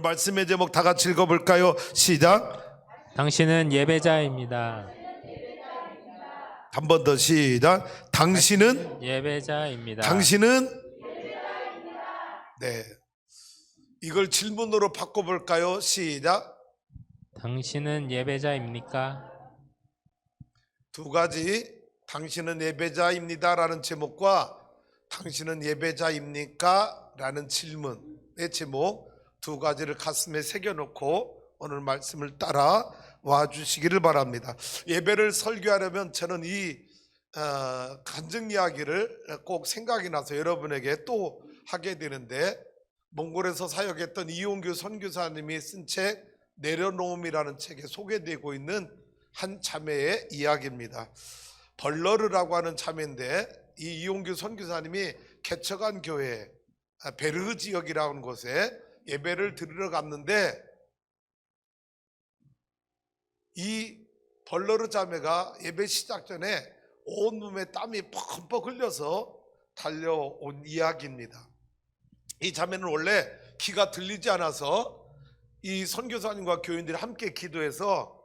말씀의 제목 다 같이 읽어볼까요? 시작. 당신은 예배자입니다. 한 번 더 시작. 당신은 예배자입니다. 네, 이걸 질문으로 바꿔볼까요? 시작. 당신은 예배자입니까? 두 가지, 당신은 예배자입니다 라는 제목과 당신은 예배자입니까? 라는 질문의 제목 두 가지를 가슴에 새겨놓고 오늘 말씀을 따라 와주시기를 바랍니다. 예배를 설교하려면 저는 이 간증 이야기를 꼭 생각이 나서 여러분에게 또 하게 되는데, 몽골에서 사역했던 이용규 선교사님이 쓴 책 내려놓음이라는 책에 소개되고 있는 한 자매의 이야기입니다. 벌러르라고 하는 자매인데, 이 이용규 선교사님이 개척한 교회 베르 지역이라는 곳에 예배를 드리러 갔는데, 이 벌러르 자매가 예배 시작 전에 온몸에 땀이 퍽퍽 흘려서 달려온 이야기입니다. 이 자매는 원래 귀가 들리지 않아서 이 선교사님과 교인들이 함께 기도해서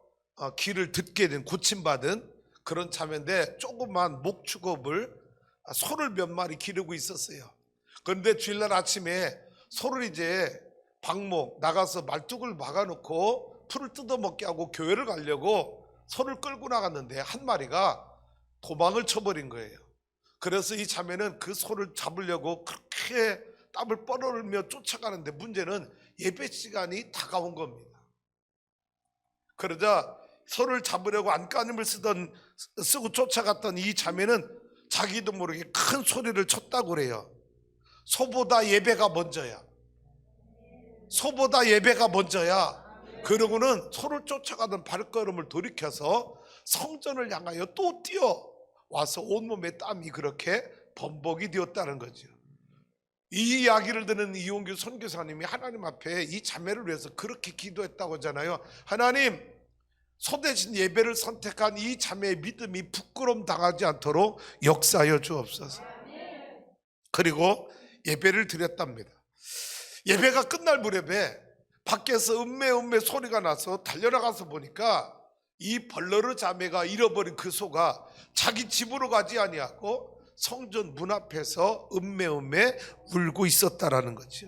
귀를 듣게 된, 고침받은 그런 자매인데, 조그만 목축업을 소를 몇 마리 기르고 있었어요. 그런데 주일날 아침에 소를 이제 방목 나가서 말뚝을 막아놓고 풀을 뜯어먹게 하고 교회를 가려고 소를 끌고 나갔는데 한 마리가 도망을 쳐버린 거예요. 그래서 이 자매는 그 소를 잡으려고 그렇게 땀을 뻘뻘흘며 쫓아가는데, 문제는 예배 시간이 다가온 겁니다. 그러자 소를 잡으려고 안간힘을 쓰고 쫓아갔던 이 자매는 자기도 모르게 큰 소리를 쳤다고 그래요. 소보다 예배가 먼저야. 소보다 예배가 먼저야. 그러고는 소를 쫓아가던 발걸음을 돌이켜서 성전을 향하여 또 뛰어와서 온몸에 땀이 그렇게 범벅이 되었다는 거죠. 이 이야기를 듣는 이용규 선교사님이 하나님 앞에 이 자매를 위해서 그렇게 기도했다고 하잖아요. 하나님, 소 대신 예배를 선택한 이 자매의 믿음이 부끄러움 당하지 않도록 역사하여 주옵소서. 그리고 예배를 드렸답니다. 예배가 끝날 무렵에 밖에서 음메 소리가 나서 달려나가서 보니까 이 벌러르 자매가 잃어버린 그 소가 자기 집으로 가지 아니하고 성전 문 앞에서 음메 울고 있었다라는 거죠.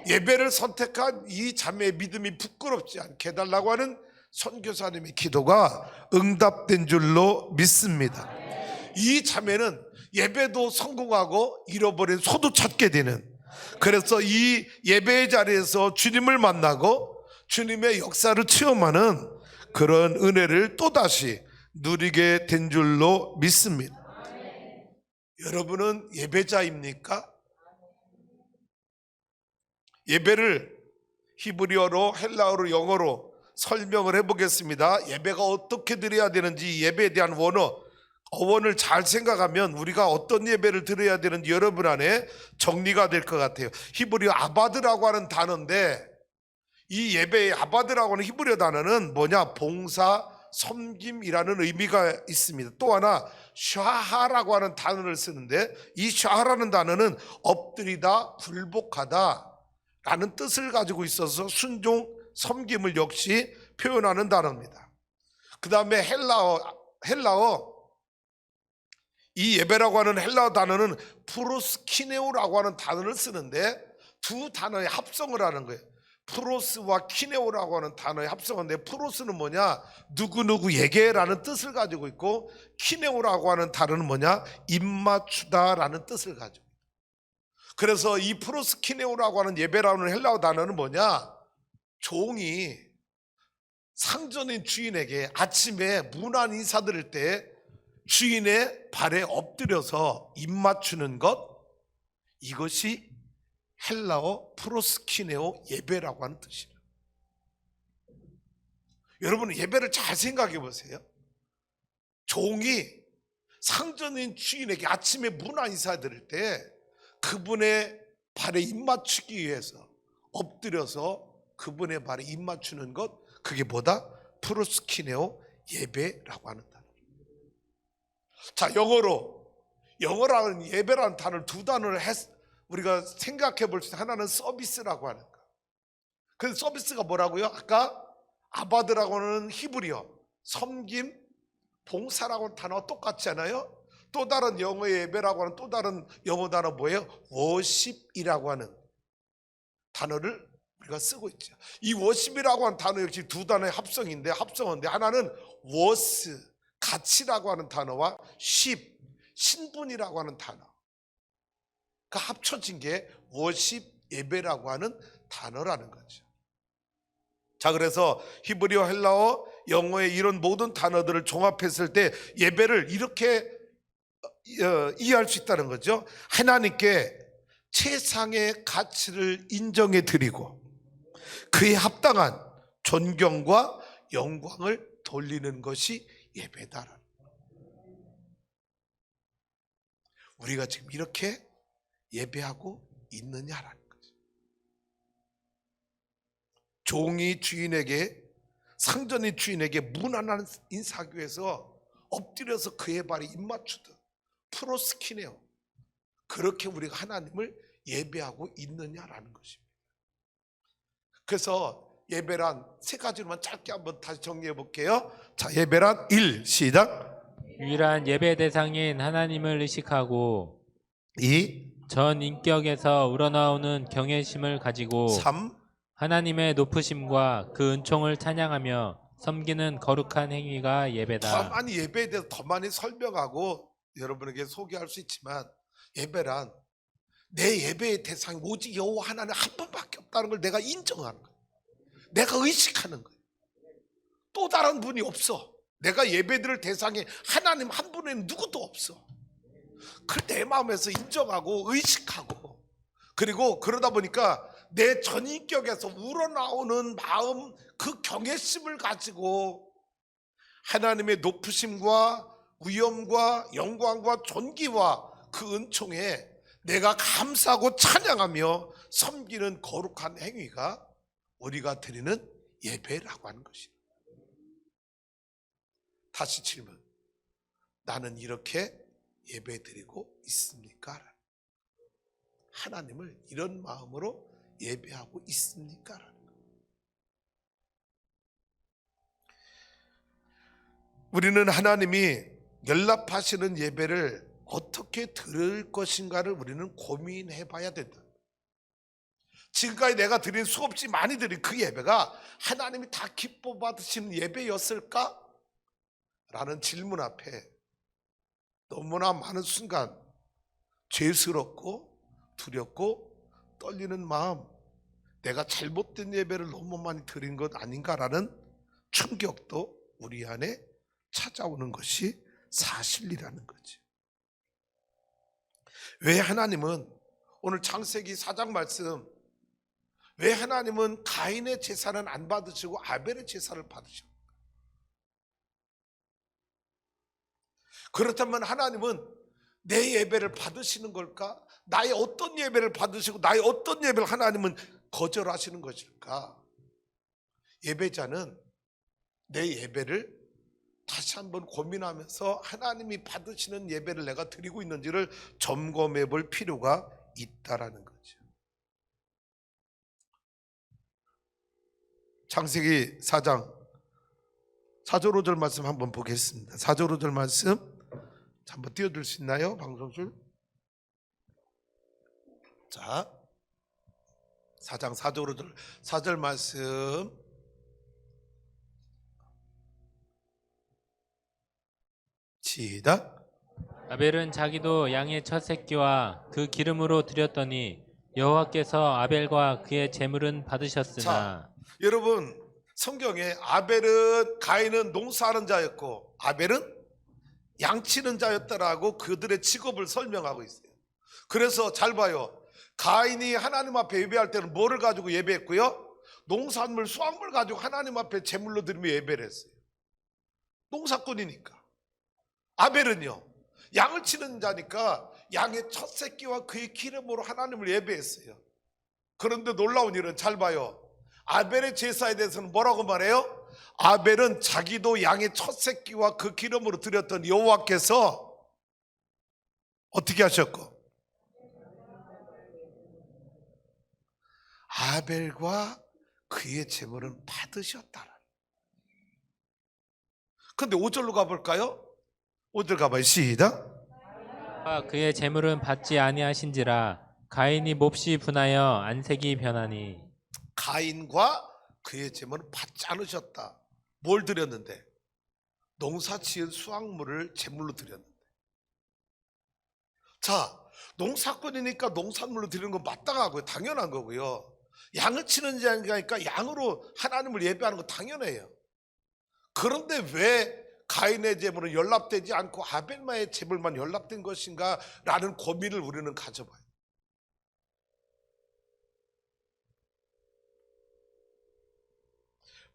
예배를 선택한 이 자매의 믿음이 부끄럽지 않게 해달라고 하는 선교사님의 기도가 응답된 줄로 믿습니다. 이 자매는 예배도 성공하고 잃어버린 소도 찾게 되는, 그래서 이 예배의 자리에서 주님을 만나고 주님의 역사를 체험하는 그런 은혜를 또다시 누리게 된 줄로 믿습니다. 여러분은 예배자입니까? 예배를 히브리어로, 헬라어로, 영어로 설명을 해보겠습니다. 예배가 어떻게 드려야 되는지, 예배에 대한 어원을 잘 생각하면 우리가 어떤 예배를 드려야 되는지 여러분 안에 정리가 될 것 같아요. 히브리어 아바드라고 하는 단어인데, 이 예배의 아바드라고 하는 히브리어 단어는 뭐냐? 봉사, 섬김이라는 의미가 있습니다. 또 하나 샤하라고 하는 단어를 쓰는데, 이 샤하라는 단어는 엎드리다, 굴복하다 라는 뜻을 가지고 있어서 순종, 섬김을 역시 표현하는 단어입니다. 그 다음에 헬라어 이 예배라고 하는 헬라어 단어는 프로스키네오라고 하는 단어를 쓰는데, 두 단어의 합성을 하는 거예요. 프로스와 키네오라고 하는 단어의 합성인데, 프로스는 뭐냐? 누구누구에게라는 뜻을 가지고 있고, 키네오라고 하는 단어는 뭐냐? 입맞추다라는 뜻을 가지고 있어요. 그래서 이 프로스키네오라고 하는 예배라는 헬라어 단어는 뭐냐? 종이 상전인 주인에게 아침에 문안 인사드릴 때 주인의 발에 엎드려서 입맞추는 것, 이것이 헬라어 프로스키네오 예배라고 하는 뜻이에요. 여러분, 예배를 잘 생각해 보세요. 종이 상전인 주인에게 아침에 문안 인사드릴 때 그분의 발에 입맞추기 위해서 엎드려서 그분의 발에 입맞추는 것, 그게 뭐다? 프로스키네오 예배라고 하는 단어. 자, 영어라는 예배라는 단어를 두 단어를 우리가 생각해 볼 수 있어요. 하나는 서비스라고 하는 거, 그 서비스가 뭐라고요? 아까 아바드라고 하는 히브리어, 섬김, 봉사라고 하는 단어가 똑같잖아요. 또 다른 영어의 예배라고 하는 또 다른 영어 단어 뭐예요? 워십이라고 하는 단어를 우리가 쓰고 있죠. 이 워십이라고 하는 단어 역시 두 단어의 합성인데 하나는 워스, 가치라고 하는 단어와 쉽, 신분이라고 하는 단어가 합쳐진 게 워십, 예배라고 하는 단어라는 거죠. 자, 그래서 히브리어, 헬라어, 영어의 이런 모든 단어들을 종합했을 때 예배를 이렇게 이해할 수 있다는 거죠. 하나님께 최상의 가치를 인정해 드리고 그에 합당한 존경과 영광을 돌리는 것이 예배다라는 거예요. 우리가 지금 이렇게 예배하고 있느냐라는 거죠. 종이 주인에게, 상전이 주인에게 무난한 인사교에서 엎드려서 그의 발에 입맞추듯 프로스키네요. 그렇게 우리가 하나님을 예배하고 있느냐라는 것입니다. 그래서 예배란 세 가지로만 짧게 한번 다시 정리해 볼게요. 자, 예배란 1, 시작. 유일한 예배 대상인 하나님을 의식하고 2, 전 인격에서 우러나오는 경외심을 가지고 3, 하나님의 높으심과 그 은총을 찬양하며 섬기는 거룩한 행위가 더 예배다. 많이 예배에 대해서 더 많이 설명하고 여러분에게 소개할 수 있지만, 예배란 내 예배의 대상이 오직 여호와 하나님 한 분밖에 없다는 걸 내가 인정하는 거예요. 내가 의식하는 거예요. 또 다른 분이 없어. 내가 예배드릴 대상에 하나님 한 분에는 누구도 없어. 그걸 내 마음에서 인정하고 의식하고, 그리고 그러다 보니까 내 전인격에서 우러나오는 마음, 그 경외심을 가지고 하나님의 높으심과 위엄과 영광과 존귀와 그 은총에 내가 감사하고 찬양하며 섬기는 거룩한 행위가 우리가 드리는 예배라고 하는 것입니다. 다시 질문. 나는 이렇게 예배 드리고 있습니까? 하나님을 이런 마음으로 예배하고 있습니까? 우리는 하나님이 연락하시는 예배를 어떻게 드릴 것인가를 우리는 고민해 봐야 된다. 지금까지 내가 드린 수없이 많이 드린 그 예배가 하나님이 다 기뻐 받으시는 예배였을까? 라는 질문 앞에 너무나 많은 순간 죄스럽고 두렵고 떨리는 마음, 내가 잘못된 예배를 너무 많이 드린 것 아닌가라는 충격도 우리 안에 찾아오는 것이 사실이라는 거지. 왜 하나님은 오늘 창세기 4장 말씀, 왜 하나님은 가인의 제사는 안 받으시고 아벨의 제사를 받으셨는가? 그렇다면 하나님은 내 예배를 받으시는 걸까? 나의 어떤 예배를 받으시고 나의 어떤 예배를 하나님은 거절하시는 것일까? 예배자는 내 예배를 다시 한번 고민하면서 하나님이 받으시는 예배를 내가 드리고 있는지를 점검해 볼 필요가 있다라는 거죠. 창세기 4장 4절 5절 말씀 한번 보겠습니다. 4절 5절 말씀 한번 띄워줄 수 있나요? 방송줄. 자, 4장 4절 5절 4절 말씀 시작. 아벨은 자기도 양의 첫 새끼와 그 기름으로 드렸더니 여호와께서 아벨과 그의 제물은 받으셨으나. 자, 여러분 성경에 아벨은 가인은 농사하는 자였고 아벨은 양치는 자였다라고 그들의 직업을 설명하고 있어요. 그래서 잘 봐요. 가인이 하나님 앞에 예배할 때는 뭐를 가지고 예배했고요? 농산물, 수확물 가지고 하나님 앞에 제물로 드리며 예배를 했어요. 농사꾼이니까. 아벨은요, 양을 치는 자니까 양의 첫 새끼와 그의 기름으로 하나님을 예배했어요. 그런데 놀라운 일은 잘 봐요. 아벨의 제사에 대해서는 뭐라고 말해요? 아벨은 자기도 양의 첫 새끼와 그 기름으로 드렸던 여호와께서 어떻게 하셨고? 아벨과 그의 제물은 받으셨다라. 근데 5절로 가볼까요? 5절 가봐요. 시작. 그의 재물은 받지 아니하신지라 가인이 몹시 분하여 안색이 변하니. 가인과 그의 제물은 받지 않으셨다. 뭘 드렸는데? 농사 지은 수확물을 제물로 드렸는데. 자, 농사꾼이니까 농산물로 드리는 건 마땅하고요. 당연한 거고요. 양을 치는 자니까 양으로 하나님을 예배하는 거 당연해요. 그런데 왜 가인의 제물은 연락되지 않고 아벨마의 제물만 연락된 것인가 라는 고민을 우리는 가져봐요.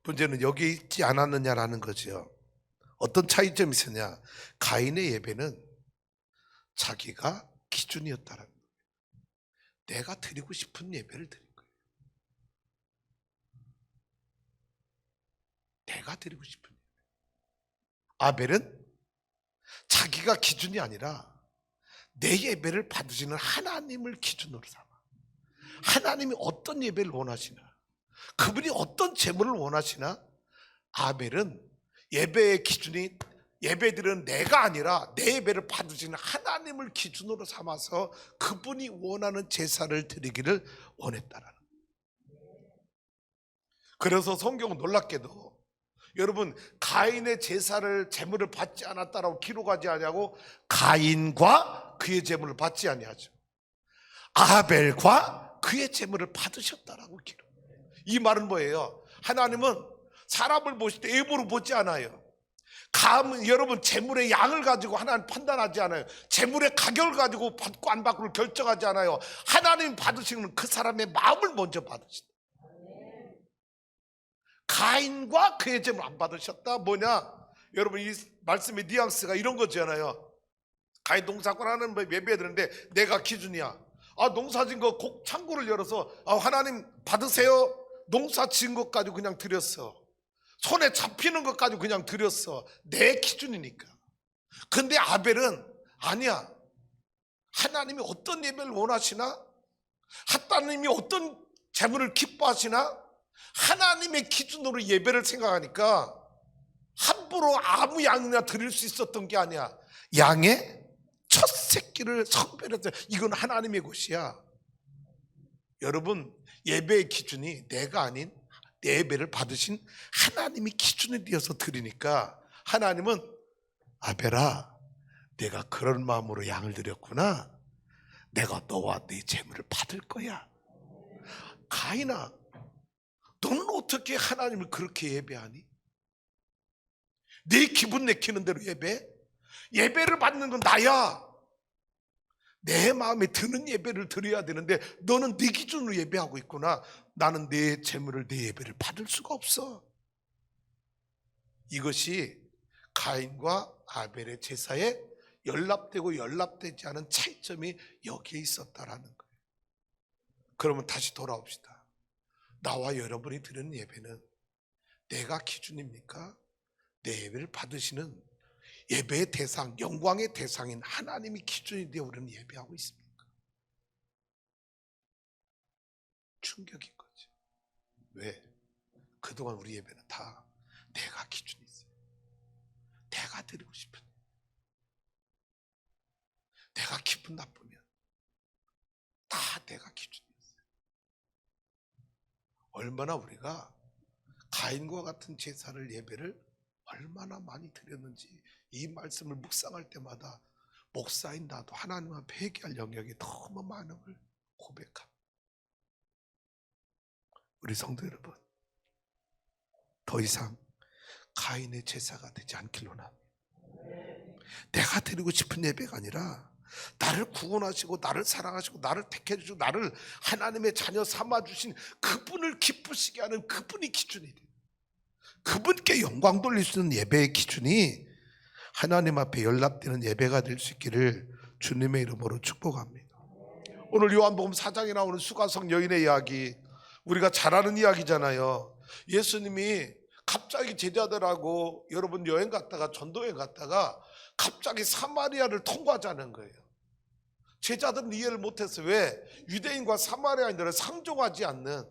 문제는 여기 있지 않았느냐라는 거죠. 어떤 차이점이 있었냐? 가인의 예배는 자기가 기준이었다라는 거예요. 내가 드리고 싶은 예배를 드린 거예요. 내가 드리고 싶은 예배. 아벨은 자기가 기준이 아니라 내 예배를 받으시는 하나님을 기준으로 삼아. 하나님이 어떤 예배를 원하시나, 그분이 어떤 제물을 원하시나. 아벨은 예배의 기준이 예배드리는 내가 아니라 내 예배를 받으시는 하나님을 기준으로 삼아서 그분이 원하는 제사를 드리기를 원했다라는 거예요. 그래서 성경은 놀랍게도 여러분 가인의 제사를 제물을 받지 않았다라고 기록하지 아니하고 가인과 그의 제물을 받지 아니하죠. 아벨과 그의 제물을 받으셨다라고 기록. 이 말은 뭐예요? 하나님은 사람을 보실 때 외모로 보지 않아요. 여러분 제물의 양을 가지고 하나님 판단하지 않아요. 제물의 가격을 가지고 받고 안 받고를 결정하지 않아요. 하나님 받으시는 그 사람의 마음을 먼저 받으신다. 가인과 그의 제물 안 받으셨다. 뭐냐? 여러분 이 말씀의 뉘앙스가 이런 거잖아요. 가인 농사꾼 하는 예배 드는데 내가 기준이야. 농사 지은 거 창고를 열어서 하나님 받으세요. 농사 지은 것 가지고 그냥 드렸어. 손에 잡히는 것 가지고 그냥 드렸어. 내 기준이니까. 근데 아벨은 아니야. 하나님이 어떤 예배를 원하시나? 하나님이 어떤 제물을 기뻐하시나? 하나님의 기준으로 예배를 생각하니까 함부로 아무 양이나 드릴 수 있었던 게 아니야. 양의 첫 새끼를 선별해서 이건 하나님의 것이야. 여러분 예배의 기준이 내가 아닌 내 예배를 받으신 하나님이 기준이 되어서 드리니까 하나님은 아벨아 내가 그런 마음으로 양을 드렸구나. 내가 너와 네 재물을 받을 거야. 가인아 너는 어떻게 하나님을 그렇게 예배하니? 네 기분 내키는 대로 예배? 예배를 받는 건 나야. 내 마음에 드는 예배를 드려야 되는데 너는 네 기준으로 예배하고 있구나. 나는 내 재물을 내 예배를 받을 수가 없어. 이것이 가인과 아벨의 제사에 연락되고 연락되지 않은 차이점이 여기에 있었다라는 거예요. 그러면 다시 돌아옵시다. 나와 여러분이 드리는 예배는 내가 기준입니까? 내 예배를 받으시는 예배의 대상, 영광의 대상인 하나님이 기준이 되어 우리는 예배하고 있습니까? 충격인 거죠. 왜? 그동안 우리 예배는 다 내가 기준이 있어요. 내가 드리고 싶은, 내가 기분 나쁘면 다 내가 기준이었어요. 얼마나 우리가 가인과 같은 제사를 예배를 얼마나 많이 드렸는지 이 말씀을 묵상할 때마다 목사인 나도 하나님 앞에 회개할 영역이 너무 많은 걸 고백합니다. 우리 성도 여러분, 더 이상 가인의 제사가 되지 않길 원합니다. 내가 드리고 싶은 예배가 아니라 나를 구원하시고 나를 사랑하시고 나를 택해 주시고 나를 하나님의 자녀 삼아 주신 그분을 기쁘시게 하는 그분이 기준이 돼요. 그분께 영광 돌릴 수 있는 예배의 기준이 하나님 앞에 연락되는 예배가 될 수 있기를 주님의 이름으로 축복합니다. 오늘 요한복음 4장에 나오는 수가성 여인의 이야기, 우리가 잘 아는 이야기잖아요. 예수님이 갑자기 제자들하고 여러분 여행 갔다가 전도여행 갔다가 갑자기 사마리아를 통과하자는 거예요. 제자들은 이해를 못했어요. 왜? 유대인과 사마리아인들을 상종하지 않는,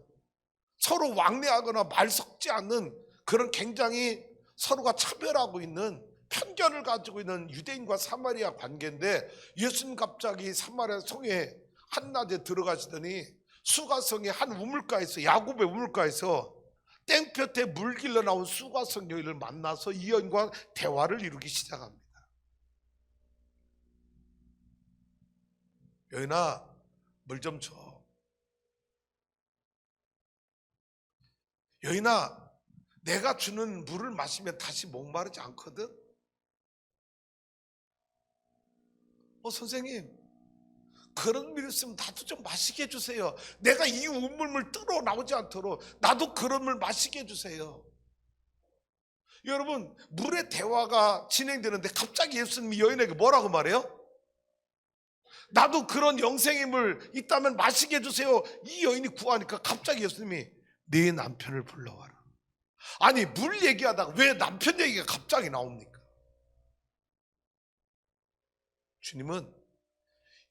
서로 왕래하거나 말 섞지 않는 그런 굉장히 서로가 차별하고 있는 편견을 가지고 있는 유대인과 사마리아 관계인데, 예수님 갑자기 사마리아 성에 한낮에 들어가시더니 수가성의 한 우물가에서, 야곱의 우물가에서 땡볕에 물 길러 나온 수가성 여인을 만나서 이 여인과 대화를 이루기 시작합니다. 여인아, 물 좀 줘. 여인아, 내가 주는 물을 마시면 다시 목마르지 않거든. 선생님, 그런 물 있으면 나도 좀 마시게 해주세요. 내가 이 우물물 뚫어 나오지 않도록 나도 그런 물 마시게 해주세요. 여러분, 물의 대화가 진행되는데 갑자기 예수님이 여인에게 뭐라고 말해요? 나도 그런 영생의 물 있다면 마시게 해주세요. 이 여인이 구하니까 갑자기 예수님이 네 남편을 불러와라. 아니, 물 얘기하다가 왜 남편 얘기가 갑자기 나옵니까? 주님은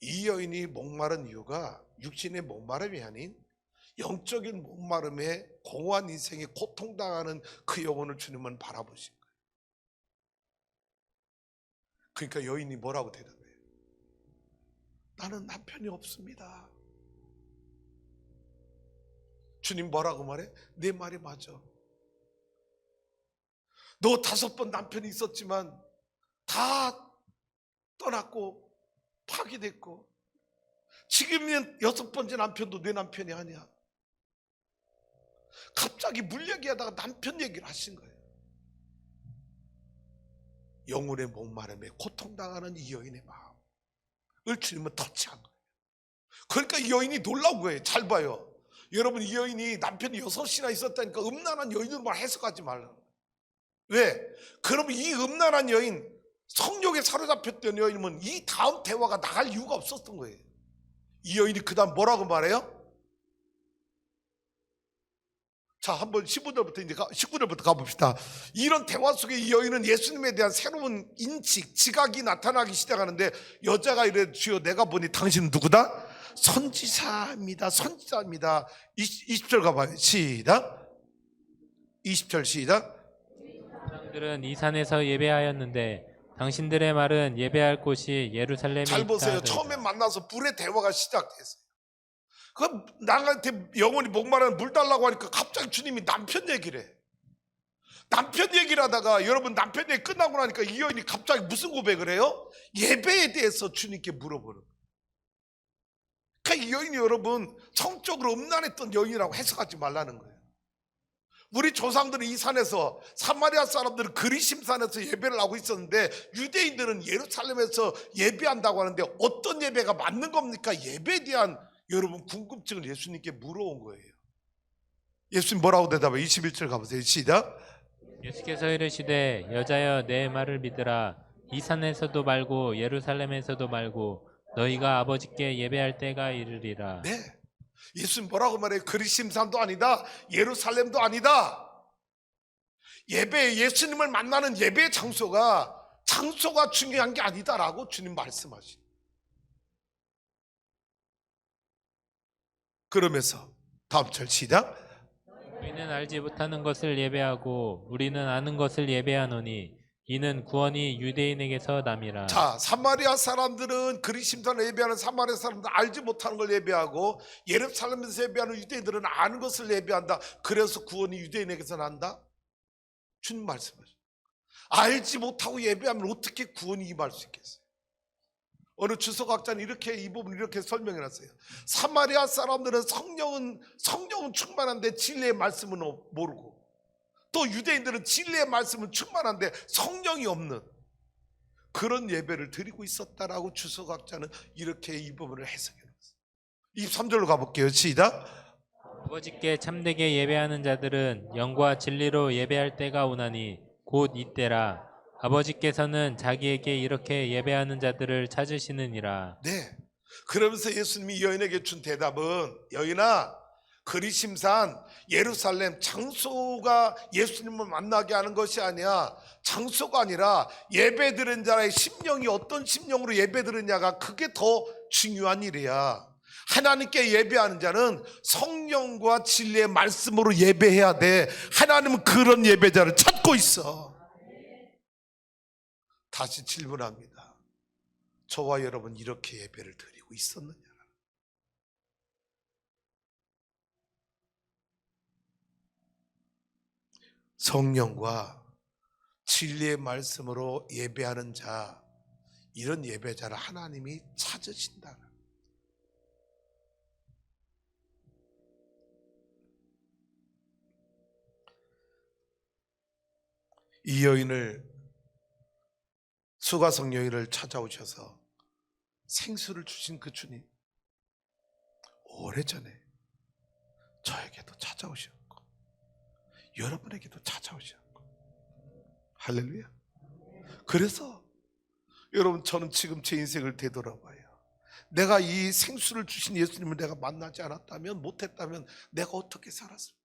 이 여인이 목마른 이유가 육신의 목마름이 아닌 영적인 목마름에 공허한 인생에 고통당하는 그 영혼을 주님은 바라보신 거예요. 그러니까 여인이 뭐라고 대답해요? 나는 남편이 없습니다. 주님 뭐라고 말해? 내 말이 맞아. 너 5번 남편이 있었지만 다 떠났고 파기됐고, 지금은 6번째 남편도 내 남편이 아니야. 갑자기 물 얘기하다가 남편 얘기를 하신 거예요. 영혼의 목마름에 고통당하는 이 여인의 마음을 주님은 터치한 거예요. 그러니까 이 여인이 놀라운 거예요. 잘 봐요. 여러분, 이 여인이 남편이 6이나 있었다니까 음란한 여인으로만 해석하지 말라고. 왜? 그러면 이 음란한 여인, 성욕에 사로잡혔던 여인은 이 다음 대화가 나갈 이유가 없었던 거예요. 이 여인이 그 다음 뭐라고 말해요? 자, 한번 15절부터 이제 19절부터 가봅시다. 이런 대화 속에 이 여인은 예수님에 대한 새로운 인식, 지각이 나타나기 시작하는데, 여자가 이래, 주여 내가 보니 당신은 누구다? 선지자입니다. 선지자입니다. 20절 가봐요. 시작. 20절 시작. 사람들은 이 산에서 예배하였는데 당신들의 말은 예배할 곳이 예루살렘에 있다. 잘 보세요. 하더이다. 처음에 만나서 불의 대화가 시작됐어요. 그럼 나한테 영혼이 목마르는 물 달라고 하니까 갑자기 주님이 남편 얘기를 해. 남편 얘기를 하다가, 여러분, 남편 얘기 끝나고 나니까 이 여인이 갑자기 무슨 고백을 해요? 예배에 대해서 주님께 물어보는 거예요. 그러니까 이 여인이, 여러분, 성적으로 음란했던 여인이라고 해석하지 말라는 거예요. 우리 조상들은 이 산에서, 사마리아 사람들은 그리심산에서 예배를 하고 있었는데, 유대인들은 예루살렘에서 예배한다고 하는데 어떤 예배가 맞는 겁니까? 예배에 대한, 여러분, 궁금증을 예수님께 물어온 거예요. 예수님 뭐라고 대답해요? 21절 가보세요. 시작. 예수께서 이르시되 여자여 내 말을 믿으라. 이 산에서도 말고 예루살렘에서도 말고 너희가 아버지께 예배할 때가 이르리라. 네, 예수님 뭐라고 말해요? 그리심산도 아니다, 예루살렘도 아니다. 예배, 예수님을 만나는 예배의 장소가 중요한 게 아니다라고 주님 말씀하시죠. 그러면서 다음 절 시작. 우리는 알지 못하는 것을 예배하고 우리는 아는 것을 예배하노니 이는 구원이 유대인에게서 남이라. 자, 사마리아 사람들은, 그리심산을 예배하는 사마리아 사람들은 알지 못하는 걸 예배하고, 예루살렘에서 예배하는 유대인들은 아는 것을 예배한다. 그래서 구원이 유대인에게서 난다. 주님 말씀하시죠. 알지 못하고 예배하면 어떻게 구원이 임할 수 있겠어요? 어느 주석학자는 이렇게, 이 부분을 이렇게 설명해 놨어요. 사마리아 사람들은 성령은 충만한데 진리의 말씀은 모르고, 또 유대인들은 진리의 말씀은 충만한데 성령이 없는 그런 예배를 드리고 있었다라고 주석학자는 이렇게 이 부분을 해석해 놨어요. 23절로 가볼게요. 시작. 아버지께 참되게 예배하는 자들은 영과 진리로 예배할 때가 오나니 곧 이때라. 아버지께서는 자기에게 이렇게 예배하는 자들을 찾으시느니라. 네. 그러면서 예수님이 여인에게 준 대답은, 여인아, 그리심산, 예루살렘, 장소가 예수님을 만나게 하는 것이 아니야. 장소가 아니라 예배 드린 자의 심령이 어떤 심령으로 예배 드리냐가 그게 더 중요한 일이야. 하나님께 예배하는 자는 성령과 진리의 말씀으로 예배해야 돼. 하나님은 그런 예배자를 찾고 있어. 다시 질문합니다. 저와 여러분 이렇게 예배를 드리고 있었느냐? 성령과 진리의 말씀으로 예배하는 자, 이런 예배자를 하나님이 찾으신다. 이 여인을, 수가성 여인을 찾아오셔서 생수를 주신 그 주님, 오래전에 저에게도 찾아오셨고 여러분에게도 찾아오셨고, 할렐루야. 그래서 여러분, 저는 지금 제 인생을 되돌아봐요. 내가 이 생수를 주신 예수님을 내가 만나지 않았다면, 못했다면 내가 어떻게 살았을까?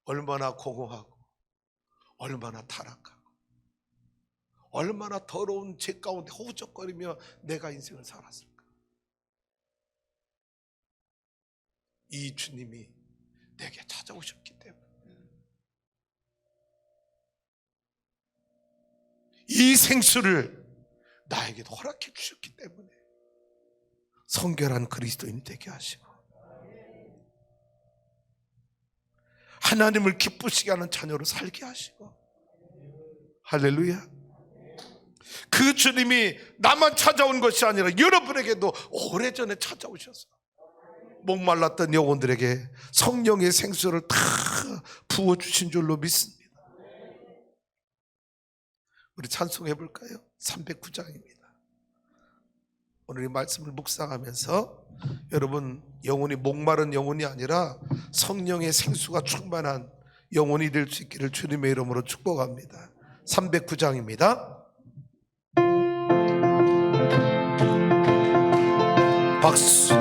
얼마나 공허하고, 얼마나 타락하고, 얼마나 더러운 죄 가운데 허우적거리며 내가 인생을 살았을까? 이 주님이 내게 찾아오셨기 때문에, 이 생수를 나에게도 허락해 주셨기 때문에 성결한 그리스도인이 되게 하시고, 하나님을 기쁘시게 하는 자녀로 살게 하시고, 할렐루야. 그 주님이 나만 찾아온 것이 아니라 여러분에게도 오래전에 찾아오셔서 목말랐던 영혼들에게 성령의 생수를 다 부어주신 줄로 믿습니다. 우리 찬송해 볼까요? 309장입니다. 오늘 이 말씀을 묵상하면서 여러분, 영혼이 목마른 영혼이 아니라 성령의 생수가 충만한 영혼이 될 수 있기를 주님의 이름으로 축복합니다. 309장입니다. 박수.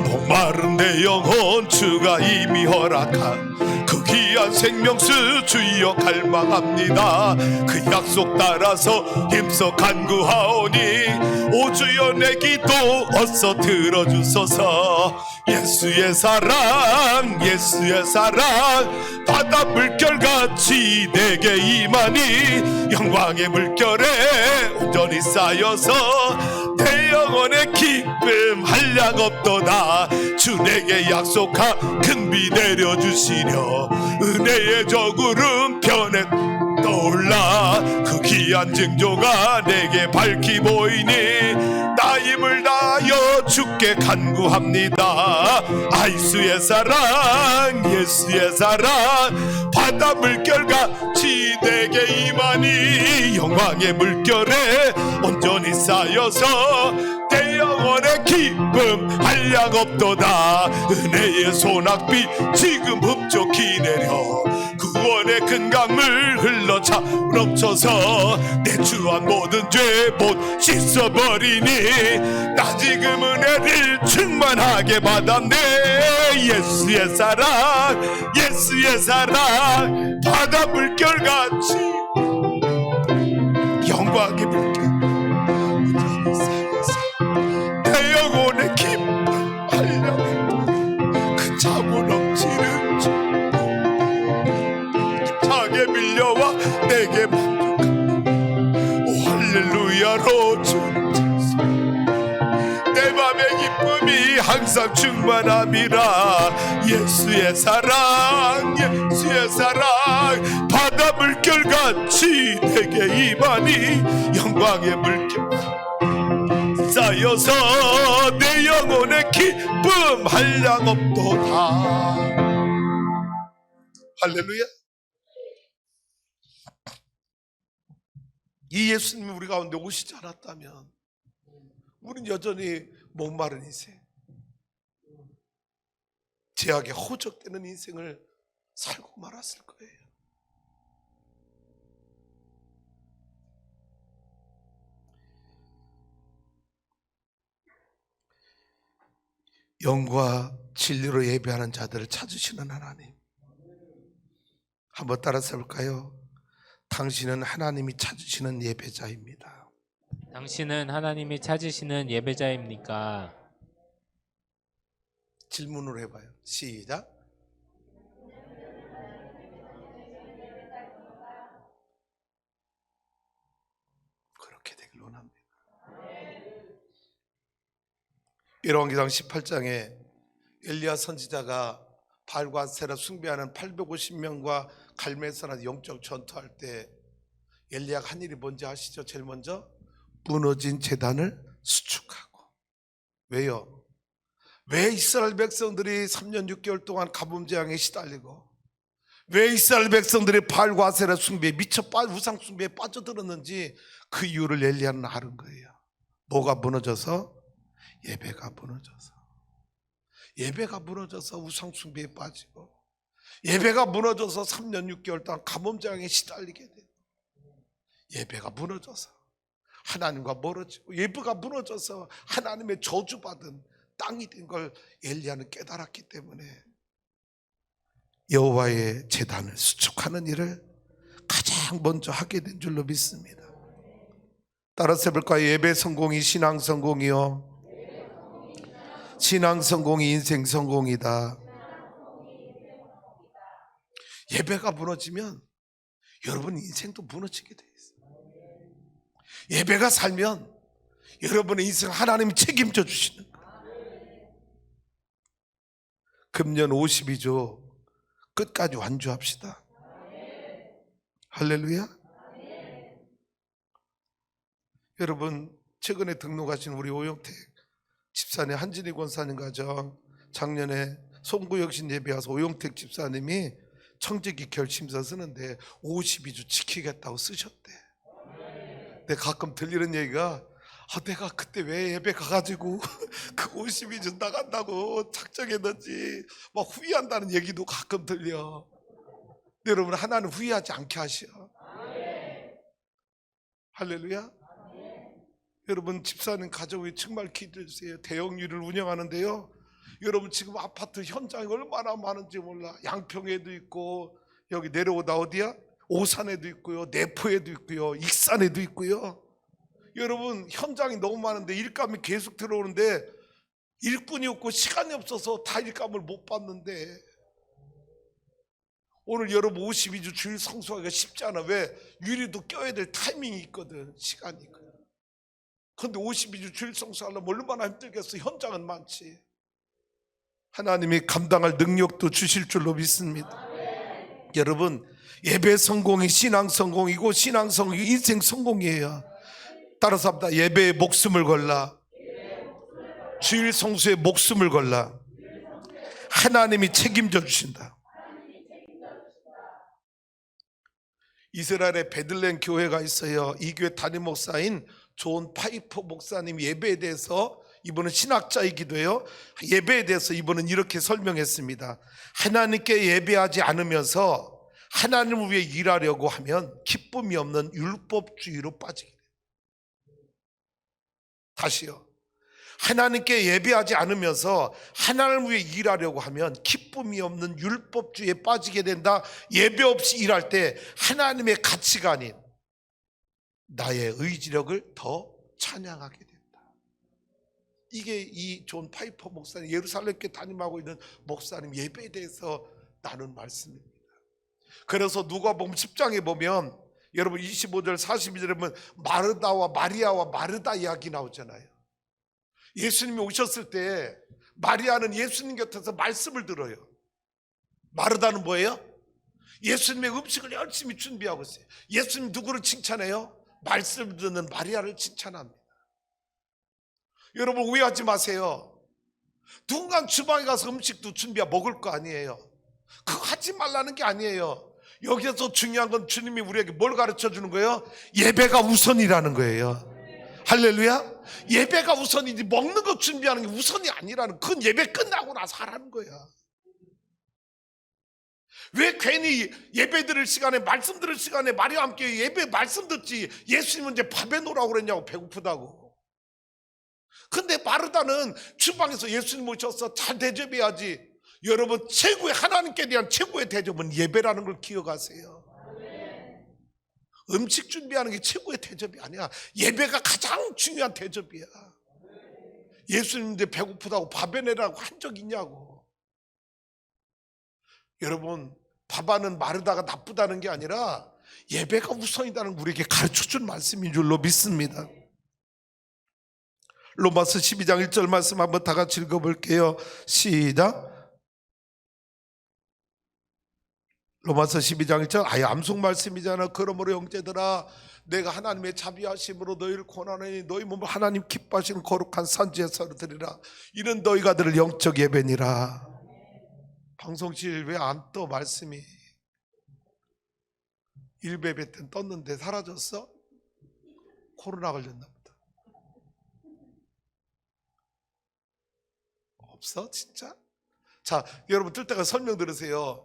목마른 내 영혼 주가 이미 허락한 그 귀한 생명수 주여 갈망합니다. 그 약속 따라서 힘써 간구하오니 오 주여 내 기도 어서 들어주소서. 예수의 사랑, 예수의 사랑, 바다 물결같이 내게 임하니 영광의 물결에 온전히 쌓여서 내 영혼의 기쁨 한량 없도다. 주 내게 약속한 큰 비 내려주시려 은혜의 저구름 편에 떠올라. 그 귀한 징조가 내게 밝히 보이니 나 힘을 다하여 주께 간구합니다. 예수의 사랑, 예수의 사랑, 바다 물결같이 내게 임하니 영광의 물결에 온전히 쌓여서 내 영혼의 기쁨 한량 없도다. 은혜의 소낙비 지금 흡족히 내려 구원의 큰 강물 흘러차 넘쳐서 내 주한 모든 죄 못 씻어버리니 나 지금 은혜를 충만하게 받았네. 예수의 사랑, 예수의 사랑, 바다 물결같이 영광의 물결 내 영혼의 기쁨 한량 그 차고 넘치는 주 힘차게 밀려와 내게 만족한 오 할렐루야로 주는 내 맘의 기쁨이 항상 충만함이라. 예수의 사랑, 예수의 사랑, 바다 물결같이 내게 임하니 영광의 물결 쌓여서 내 영혼의 기쁨 한량 없도다. 할렐루야. 이 예수님이 우리 가운데 오시지 않았다면 우리는 여전히 목마른 인생, 죄악에 허적되는 인생을 살고 말았을 거예요. 영과 진리로 예배하는 자들을 찾으시는 하나님, 한번 따라서 볼까요? 당신은 하나님이 찾으시는 예배자입니다. 당신은 하나님이 찾으시는 예배자입니까? 질문을 해봐요. 시작. 그렇게 되길 원합니다. 열왕기상 18장에 엘리야 선지자가 바알과 아세라 숭배하는 850명과 갈멜산에서 영적 전투할 때 엘리야가 한 일이 뭔지 아시죠? 제일 먼저 무너진 제단을 수축하고. 왜요? 왜 이스라엘 백성들이 3년 6개월 동안 가뭄 재앙에 시달리고, 왜 이스라엘 백성들이 바알과 아세라 숭배에 우상 숭배에 빠져들었는지 그 이유를 엘리야는 아는 거예요. 뭐가 무너져서? 예배가 무너져서. 예배가 무너져서 우상 숭배에 빠지고, 예배가 무너져서 3년 6개월 동안 가뭄 재앙에 시달리게 돼요. 예배가 무너져서 하나님과 멀어지고, 예배가 무너져서 하나님의 저주받은 땅이 된 걸 엘리야는 깨달았기 때문에 여호와의 제단을 수축하는 일을 가장 먼저 하게 된 줄로 믿습니다. 따라서 해볼까요? 예배 성공이 신앙 성공이요, 신앙 성공이 인생 성공이다. 예배가 무너지면 여러분 인생도 무너지게 돼 있어요. 예배가 살면 여러분의 인생 하나님이 책임져 주시는 거예요. 금년 52조 끝까지 완주합시다. 할렐루야. 여러분, 최근에 등록하신 우리 오영택 집사님, 한진희 권사님 가정, 작년에 송구역신 예배 와서 오영택 집사님이 청지기 결심서 쓰는데 52주 지키겠다고 쓰셨대. 근데 가끔 들리는 얘기가, 내가 그때 왜 예배 가가지고 그 52주 나간다고 작정했는지 막 후회한다는 얘기도 가끔 들려. 근데 여러분, 하나는 후회하지 않게 하셔. 할렐루야. 여러분, 집사님 가정 위해 정말 기도해 주세요. 대형유를 운영하는데요, 여러분 지금 아파트 현장이 얼마나 많은지 몰라. 양평에도 있고, 여기 내려오다 어디야? 오산에도 있고요, 내포에도 있고요, 익산에도 있고요. 여러분, 현장이 너무 많은데 일감이 계속 들어오는데 일꾼이 없고 시간이 없어서 다 일감을 못 받는데, 오늘 여러분 52주 주일 성수하기가 쉽지 않아. 왜? 유리도 껴야 될 타이밍이 있거든, 시간이 있거든. 근데 52주 주일 성수하려면 얼마나 힘들겠어. 현장은 많지. 하나님이 감당할 능력도 주실 줄로 믿습니다. 여러분, 예배 성공이 신앙 성공이고, 신앙 성공이 인생 성공이에요. 따라서 합니다. 예배에 목숨을 걸라. 주일 성수에 목숨을 걸라. 하나님이 책임져 주신다. 이스라엘에 베들레헴 교회가 있어요. 이 교회 담임 목사인 존 파이퍼 목사님 예배에 대해서, 이분은 신학자이기도 해요. 예배에 대해서 이분은 이렇게 설명했습니다. 하나님께 예배하지 않으면서 하나님을 위해 일하려고 하면 기쁨이 없는 율법주의로 빠지게 돼요. 다시요. 하나님께 예배하지 않으면서 하나님을 위해 일하려고 하면 기쁨이 없는 율법주의에 빠지게 된다. 예배 없이 일할 때 하나님의 가치가 아닌 나의 의지력을 더 찬양하게 된다. 이게 이 존 파이퍼 목사님, 예루살렘께 담임하고 있는 목사님 예배에 대해서 나눈 말씀입니다. 그래서 누가복음 10장에 보면 여러분 25절 42절에 보면 마르다와 마리아와 마르다 이야기 나오잖아요. 예수님이 오셨을 때 마리아는 예수님 곁에서 말씀을 들어요. 마르다는 뭐예요? 예수님의 음식을 열심히 준비하고 있어요. 예수님 누구를 칭찬해요? 말씀 듣는 마리아를 칭찬합니다. 여러분, 오해하지 마세요. 누군가 주방에 가서 음식도 준비하고 먹을 거 아니에요. 그거 하지 말라는 게 아니에요. 여기서 중요한 건 주님이 우리에게 뭘 가르쳐 주는 거예요? 예배가 우선이라는 거예요. 할렐루야. 예배가 우선이지 먹는 거 준비하는 게 우선이 아니라는, 그건 예배 끝나고 나서 하라는 거야. 왜 괜히 예배 드릴 시간에, 말씀 들을 시간에 마리아와 함께 예배 말씀 듣지 예수님은 이제 밥에 놓으라고 그랬냐고, 배고프다고. 근데 마르다는 주방에서 예수님 모셔서 잘 대접해야지. 여러분, 최고의, 하나님께 대한 최고의 대접은 예배라는 걸 기억하세요. 음식 준비하는 게 최고의 대접이 아니야. 예배가 가장 중요한 대접이야. 예수님인데 배고프다고 밥에 내라고 한 적 있냐고. 여러분, 밥안은 마르다가 나쁘다는 게 아니라 예배가 우선이라는 걸 우리에게 가르쳐준 말씀인 줄로 믿습니다. 로마서 12장 1절 말씀 한번 다 같이 읽어볼게요. 시작. 로마서 12장 1절 아예 암송 말씀이잖아. 그러므로 형제들아 내가 하나님의 자비하심으로 너희를 권하노니 너희 몸을 하나님 기뻐하시는 거룩한 산지에서 드리라. 이는 너희가 들을 영적 예배니라. 방송실 왜 안 떠 말씀이? 일베베 때 떴는데 사라졌어? 코로나 걸렸나 보다. 없어 진짜? 자, 여러분 뜰 때가 설명 들으세요.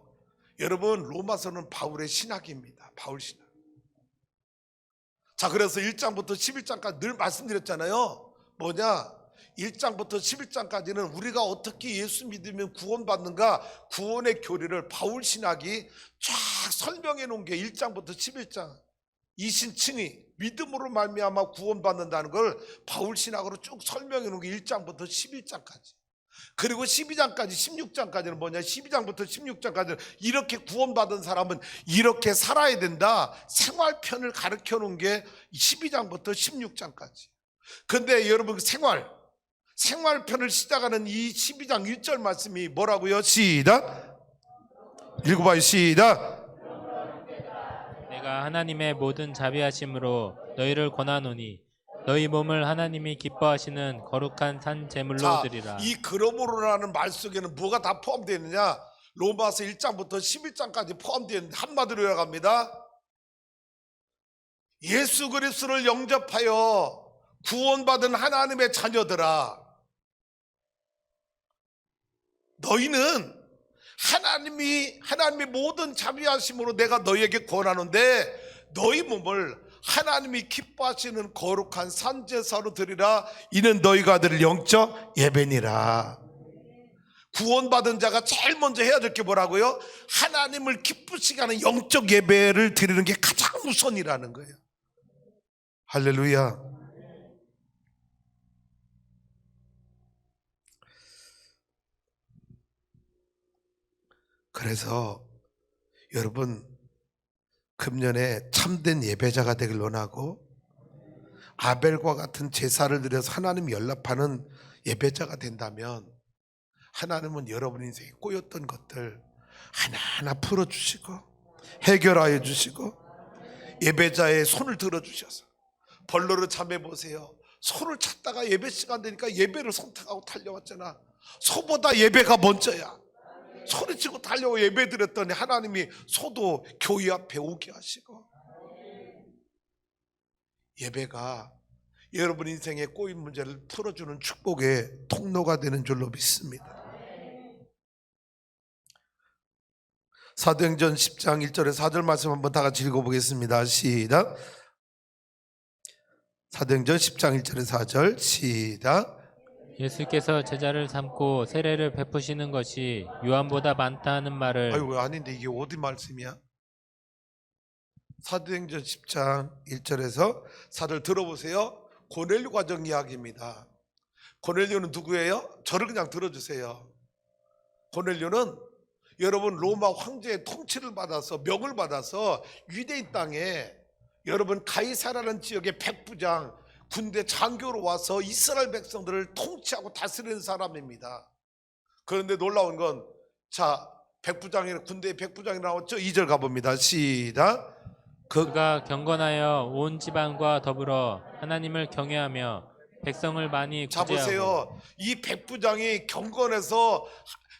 여러분, 로마서는 바울의 신학입니다. 바울 신학. 자, 그래서 1장부터 11장까지 늘 말씀드렸잖아요. 뭐냐? 1장부터 11장까지는 우리가 어떻게 예수 믿으면 구원받는가, 구원의 교리를 바울 신학이 쫙 설명해 놓은 게 1장부터 11장. 이신칭이 믿음으로 말미암아 구원받는다는 걸 바울 신학으로 쭉 설명해 놓은 게 1장부터 11장까지. 그리고 12장까지 16장까지는 뭐냐? 12장부터 16장까지는 이렇게 구원받은 사람은 이렇게 살아야 된다. 생활편을 가르쳐 놓은 게 12장부터 16장까지. 근데 여러분 생활편을 시작하는 이 12장 1절 말씀이 뭐라고요? 시작. 읽어봐요. 시작. 내가 하나님의 모든 자비하심으로 너희를 권하노니 너희 몸을 하나님이 기뻐하시는 거룩한 산 제물로 드리라. 이 그러므로라는 말 속에는 뭐가 다 포함되어 있느냐? 로마서 1장부터 11장까지 포함되어 있는데 한마디로 요약합니다. 예수 그리스도를 영접하여 구원받은 하나님의 자녀들아, 너희는 하나님의 모든 자비하심으로 내가 너희에게 권하는데 너희 몸을 하나님이 기뻐하시는 거룩한 산제사로 드리라. 이는 너희가 드릴 영적 예배니라. 구원받은 자가 제일 먼저 해야 될 게 뭐라고요? 하나님을 기쁘시게 하는 영적 예배를 드리는 게 가장 우선이라는 거예요. 할렐루야. 그래서 여러분, 금년에 참된 예배자가 되길 원하고 아벨과 같은 제사를 드려서 하나님 연락하는 예배자가 된다면 하나님은 여러분 인생에 꼬였던 것들 하나하나 풀어주시고 해결하여 주시고 예배자의 손을 들어주셔서 벌로를 참해 보세요. 소를 찾다가 예배 시간 되니까 예배를 선택하고 달려왔잖아. 소보다 예배가 먼저야. 소리치고 달려와 예배 드렸더니 하나님이 소도 교회 앞에 오게 하시고, 예배가 여러분 인생의 꼬인 문제를 풀어주는 축복의 통로가 되는 줄로 믿습니다. 사도행전 10장 1절에 4절 말씀 한번 다 같이 읽어보겠습니다. 시작. 사도행전 10장 1절에 4절 시작. 예수께서 제자를 삼고 세례를 베푸시는 것이 요한보다 많다 하는 말을 아이고, 아닌데 이게 어디 말씀이야? 사도행전 10장 1절에서 4절 들어보세요. 고넬료 가정 이야기입니다. 고넬료는 누구예요? 저를 그냥 들어주세요. 고넬료는 여러분 로마 황제의 통치를 받아서 명을 받아서 유대인 땅에 여러분 가이사라는 지역의 백부장 군대 장교로 와서 이스라엘 백성들을 통치하고 다스리는 사람입니다. 그런데 놀라운 건, 자, 군대의 백부장이 나왔죠. 2절 가봅니다. 시작. 그가 경건하여 온 지방과 더불어 하나님을 경외하며 백성을 많이 자, 구제하고. 보세요. 이 백부장이 경건해서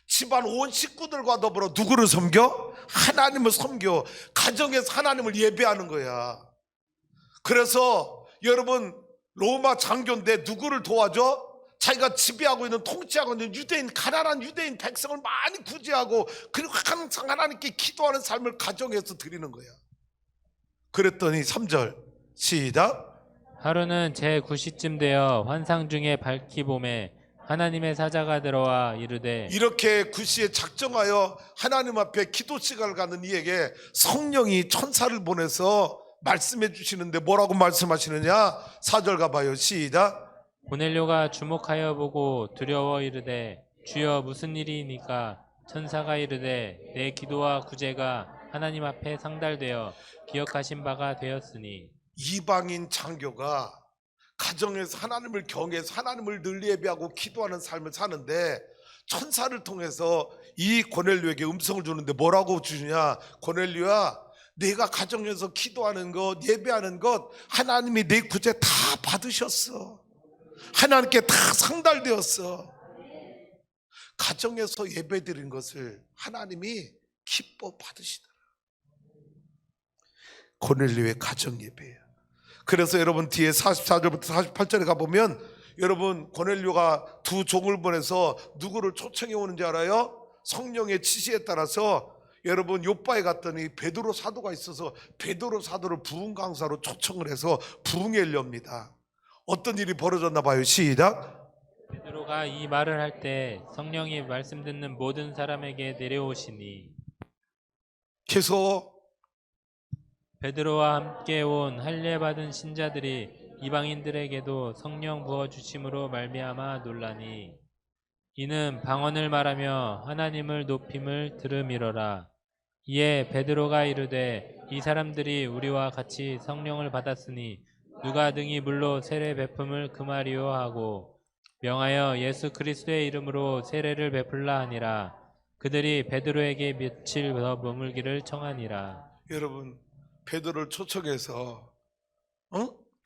집안 온 식구들과 더불어 누구를 섬겨? 하나님을 섬겨. 가정에서 하나님을 예배하는 거야. 그래서 여러분 로마 장교인데 누구를 도와줘? 자기가 지배하고 있는, 통치하고 있는 가난한 유대인 백성을 많이 구제하고, 그리고 항상 하나님께 기도하는 삶을 가정에서 드리는 거야. 그랬더니 3절 시작. 하루는 제9시쯤 되어 환상 중에 밝히 봄에 하나님의 사자가 들어와 이르되, 이렇게 9시에 작정하여 하나님 앞에 기도 시간을 갖는 이에게 성령이 천사를 보내서 말씀해 주시는데 뭐라고 말씀하시느냐? 4절 가봐요. 시작. 고넬료가 주목하여 보고 두려워 이르되 주여 무슨 일이니까? 천사가 이르되 내 기도와 구제가 하나님 앞에 상달되어 기억하신 바가 되었으니. 이방인 장교가 가정에서 하나님을 경외해서 하나님을 늘 예배하고 기도하는 삶을 사는데 천사를 통해서 이 고넬료에게 음성을 주는데 뭐라고 주냐? 고넬료야, 내가 가정에서 기도하는 것, 예배하는 것 하나님이 내 구제 다 받으셨어. 하나님께 다 상달되었어. 가정에서 예배드린 것을 하나님이 기뻐 받으시더라. 고넬료의 가정 예배예요. 그래서 여러분 뒤에 44절부터 48절에 가보면 여러분 고넬료가 두 종을 보내서 누구를 초청해 오는지 알아요? 성령의 지시에 따라서 여러분 요바에 갔더니 베드로 사도가 있어서 베드로 사도를 부흥 강사로 초청을 해서 부흥에 일렵니다. 어떤 일이 벌어졌나 봐요. 시작. 베드로가 이 말을 할 때 성령이 말씀 듣는 모든 사람에게 내려오시니 계속 베드로와 함께 온 할례 받은 신자들이 이방인들에게도 성령 부어 주심으로 말미암아 놀라니 이는 방언을 말하며 하나님을 높임을 들음이로라. 이에 베드로가 이르되 이 사람들이 우리와 같이 성령을 받았으니 누가 등이 물로 세례 베품을 금하리요 하고 명하여 예수 그리스도의 이름으로 세례를 베풀라 하니라. 그들이 베드로에게 며칠 더 머물기를 청하니라. 여러분 베드로를 초청해서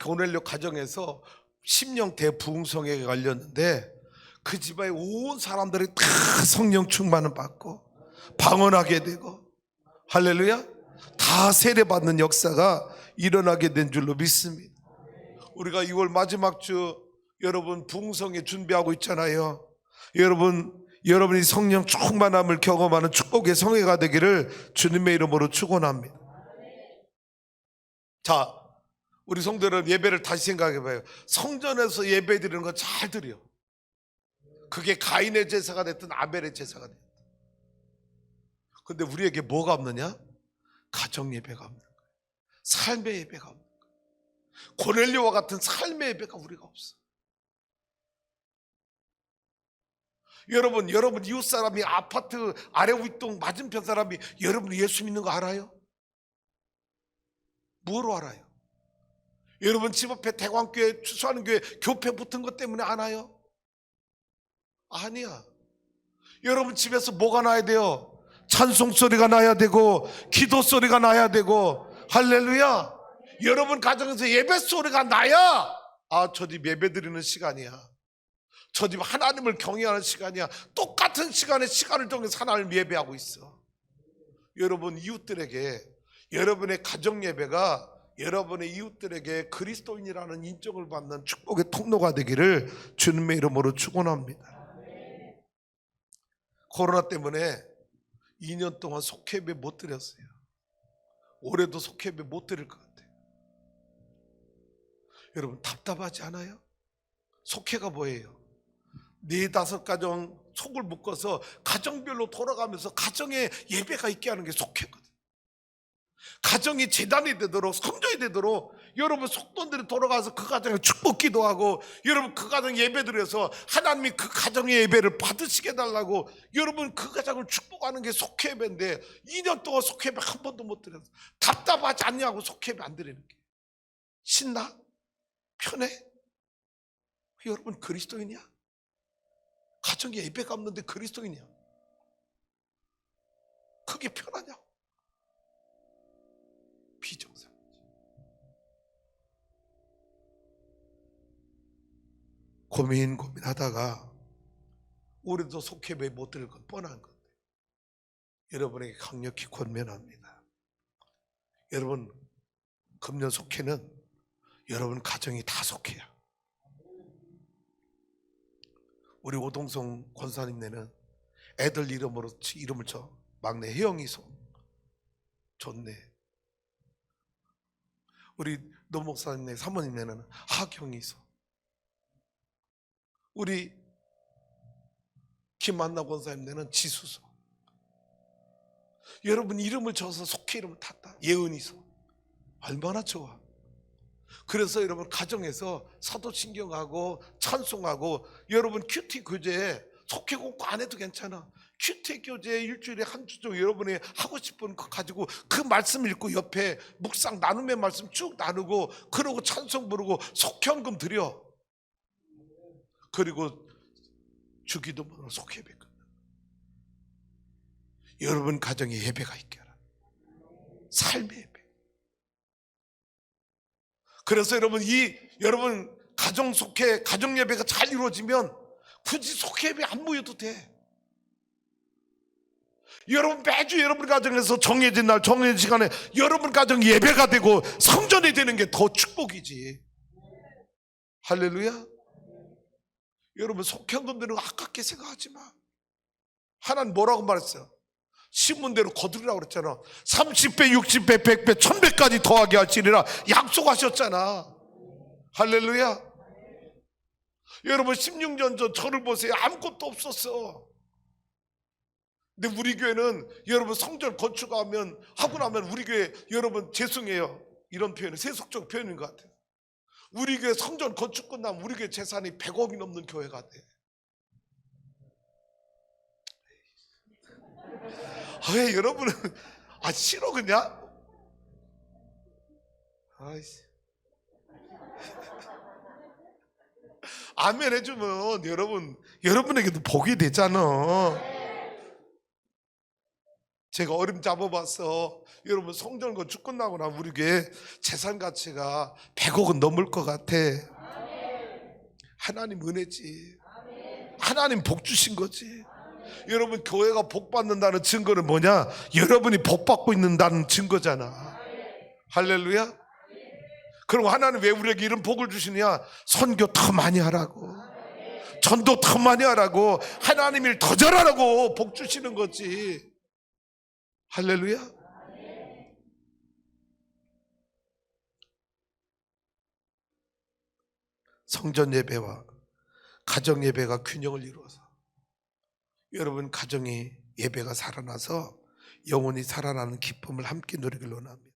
고넬료 가정에서 심령 대부흥성에 걸렸는데 그 집안에 온 사람들이 다 성령 충만을 받고 방언하게 되고 할렐루야 다 세례받는 역사가 일어나게 된 줄로 믿습니다. 우리가 2월 마지막 주 여러분 부흥성에 준비하고 있잖아요. 여러분이 성령 충만함을 경험하는 축복의 성회가 되기를 주님의 이름으로 축원합니다. 자, 우리 성도 여러분 예배를 다시 생각해 봐요. 성전에서 예배 드리는 거 잘 드려. 그게 가인의 제사가 됐든 아벨의 제사가 됐든. 근데 우리에게 뭐가 없느냐? 가정 예배가 없는 거예요. 삶의 예배가 없는 거예요. 고넬료와 같은 삶의 예배가 우리가 없어. 여러분 이웃 사람이 아파트 아래 윗동 맞은편 사람이 여러분 예수 믿는 거 알아요? 뭐로 알아요? 여러분 집 앞에 대광교회 추수하는 교회 교패 붙은 것 때문에 아나요? 아니야. 여러분 집에서 뭐가 나야 돼요? 찬송 소리가 나야 되고 기도 소리가 나야 되고 할렐루야. 여러분 가정에서 예배 소리가 나야 저 집 예배 드리는 시간이야. 저 집 하나님을 경외하는 시간이야. 똑같은 시간에 시간을 통해서 하나님을 예배하고 있어. 여러분 이웃들에게 여러분의 가정 예배가 여러분의 이웃들에게 그리스도인이라는 인정을 받는 축복의 통로가 되기를 주님의 이름으로 축원합니다. 코로나 때문에 2년 동안 속회예배 못 드렸어요. 올해도 속회예배 못 드릴 것 같아요. 여러분 답답하지 않아요? 속회가 뭐예요? 4-5 가정 속을 묶어서 가정별로 돌아가면서 가정에 예배가 있게 하는 게 속회거든. 가정이 재단이 되도록 성전이 되도록 여러분 속돈들이 돌아가서 그 가정에 축복 기도하고 여러분 그 가정 예배 드려서 하나님이 그 가정의 예배를 받으시게 해달라고 여러분 그 가정을 축복하는 게 속회 예배인데 2년 동안 속회 예배 한 번도 못 드려서 답답하지 않냐고 속회 예배 안 드리는 게 신나? 편해? 여러분 그리스도인이야? 가정에 예배가 없는데 그리스도인이야? 그게 편하냐고? 비정상이지. 고민하다가 우리도 속회배 못 들을 건 뻔한 건데 여러분에게 강력히 권면합니다. 여러분 금년 속회는 여러분 가정이 다 속회야. 우리 오동성 권사님네는 애들 이름을 쳐. 막내 혜영이소 좋네. 우리 노 목사님네 사모님네는 하경이소. 우리 김만나 권사님네는 지수소. 여러분 이름을 쳐서 속회 이름을 탔다. 예은이소. 얼마나 좋아. 그래서 여러분 가정에서 사도신경하고 찬송하고, 여러분 큐티 교제 속회공부 안 해도 괜찮아. 큐티 교제 일주일에 한 주 정도 여러분이 하고 싶은 거 가지고 그 말씀 읽고 옆에 묵상 나눔의 말씀 쭉 나누고, 그러고 찬송 부르고 속현금 드려. 그리고 주기도문으로 속예배 끝나. 여러분 가정에 예배가 있게 하라. 삶의 예배. 그래서 여러분 가정 속회, 가정 예배가 잘 이루어지면 굳이 속회 예배 안 모여도 돼. 여러분 매주 여러분 가정에서 정해진 날 정해진 시간에 여러분 가정 예배가 되고 성전이 되는 게 더 축복이지. 할렐루야. 여러분 속현금 드는 거 아깝게 생각하지 마. 하나님 뭐라고 말했어요? 신문대로 거두리라고 그랬잖아. 30배, 60배, 100배, 1000배까지 더하게 할지니라 약속하셨잖아. 할렐루야. 여러분 16년 전 저를 보세요. 아무것도 없었어. 근데 우리 교회는 여러분 성전 하고 나면 우리 교회, 여러분 죄송해요, 이런 표현은 세속적 표현인 것 같아요. 우리 교회 성전 건축 끝나면 우리 교회 재산이 100억이 넘는 교회가 돼. 왜 여러분은 싫어 그냥? 아이씨. 아멘 해주면 여러분에게도 복이 되잖아. 제가 어림 잡아봤어. 여러분 성전 건축 끝나고 나면 우리 교회 재산 가치가 100억은 넘을 것 같아. 하나님 은혜지. 하나님 복 주신 거지. 여러분 교회가 복 받는다는 증거는 뭐냐? 여러분이 복 받고 있는다는 증거잖아. 할렐루야. 그럼 하나님 왜 우리에게 이런 복을 주시냐? 선교 더 많이 하라고, 전도 더 많이 하라고, 하나님 일 더 잘하라고 복 주시는 거지. 할렐루야. 성전 예배와 가정 예배가 균형을 이루어서 여러분 가정이 예배가 살아나서 영혼이 살아나는 기쁨을 함께 누리길 원합니다.